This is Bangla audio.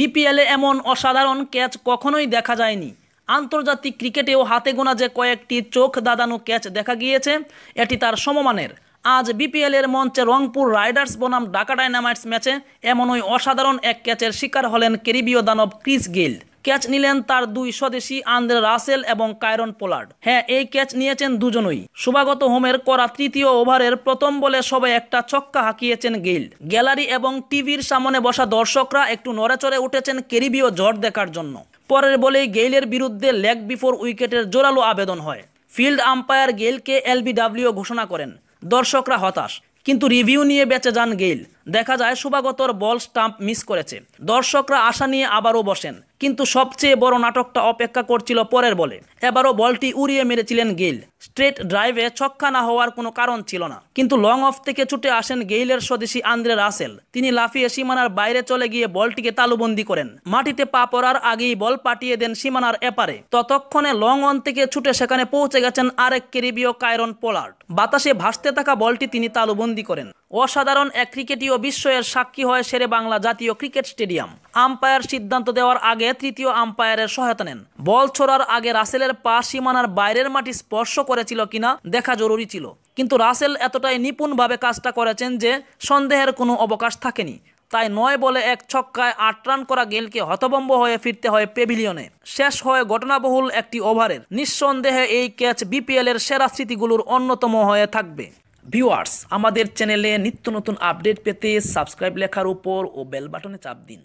বিপিএলে এমন অসাধারণ ক্যাচ কখনোই দেখা যায়নি। আন্তর্জাতিক ক্রিকেটেও হাতে গোনা যে কয়েকটি চোখ ধাঁধানো ক্যাচ দেখা গিয়েছে, এটি তার সমমানের। আজ বিপিএলের মঞ্চে রংপুর রাইডার্স বনাম ঢাকা ডায়নামাইটস ম্যাচে এমনই অসাধারণ এক ক্যাচের শিকার হলেন ক্যারিবীয় দানব ক্রিস গেইল। ক্যাচ নিলেন তার দুই স্বদেশী আন্দ্রে রাসেল এবং কায়রন পোলার্ড। হ্যাঁ, এই ক্যাচ নিয়েছেন দুজনই। শুভাগত হোমের করা তৃতীয় ওভারের প্রথম বলে সবাই একটা ছক্কা হাঁকিয়েছেন গেইল। গ্যালারি এবং টিভির সামনে বসা দর্শকরা একটু নড়েচড়ে উঠেছেন ক্যারিবীয় ঝড় দেখার জন্য। পরের বলেই গেইলের বিরুদ্ধে লেগ বিফোর উইকেটের জোরালো আবেদন হয়। ফিল্ড আম্পায়ার গেইলকে এলবিডব্লিউ ঘোষণা করেন। দর্শকরা হতাশ, কিন্তু রিভিউ নিয়ে বেঁচে যান গেইল। দেখা যায় শুভাগতর বল স্টাম্প মিস করেছে। দর্শকরা আশা নিয়ে আবারও বসেন, কিন্তু সবচেয়ে বড় নাটকটা অপেক্ষা করছিল পরের বলে। এবারও বলটি উড়িয়ে মেরেছিলেন গেইল। স্ট্রেট ড্রাইভে ছক্কা না হওয়ার কোনো কারণ ছিল না, কিন্তু লং অফ থেকে ছুটে আসেন গেইলের স্বদেশী আন্দ্রে রাসেল। তিনি লাফিয়ে সীমানার বাইরে চলে গিয়ে বলটিকে তালুবন্দি করেন। মাটিতে পা পড়ার আগেই বল পাঠিয়ে দেন সীমানার এপারে। ততক্ষণে লং অন থেকে ছুটে সেখানে পৌঁছে গেছেন আরেক ক্যারিবীয় কায়রন পোলার্ড। বাতাসে ভাসতে থাকা বলটি তিনি তালুবন্দি করেন। অসাধারণ এক ক্রিকেটীয় বিস্ময়ের সাক্ষী হয় শেরে বাংলা জাতীয় ক্রিকেট স্টেডিয়াম। আম্পায়ার সিদ্ধান্ত দেওয়ার আগে তৃতীয় আম্পায়ারের সহায়তা নেন। বল ছোড়ার আগে রাসেলের পা সীমানার বাইরের মাটি স্পর্শ করেছিল কিনা দেখা জরুরি ছিল, কিন্তু রাসেল এতটাই নিপুণভাবে কাজটা করেছেন যে সন্দেহের কোনো অবকাশ থাকেনি। তাই 9 বলে 1 ছক্কায় 8 রান করা গেইলকে হতভম্ব হয়ে ফিরতে হয় প্যাভিলিয়নে। শেষ হয় ঘটনাবহুল একটি ওভারের। নিঃসন্দেহে এই ক্যাচ বিপিএলের সেরা স্মৃতিগুলোর অন্যতম হয়ে থাকবে। ভিউয়ার্স, আমাদের চ্যানেলে নিত্য নতুন আপডেট পেতে সাবস্ক্রাইব লেখার উপর ও বেল বাটনে চাপ দিন।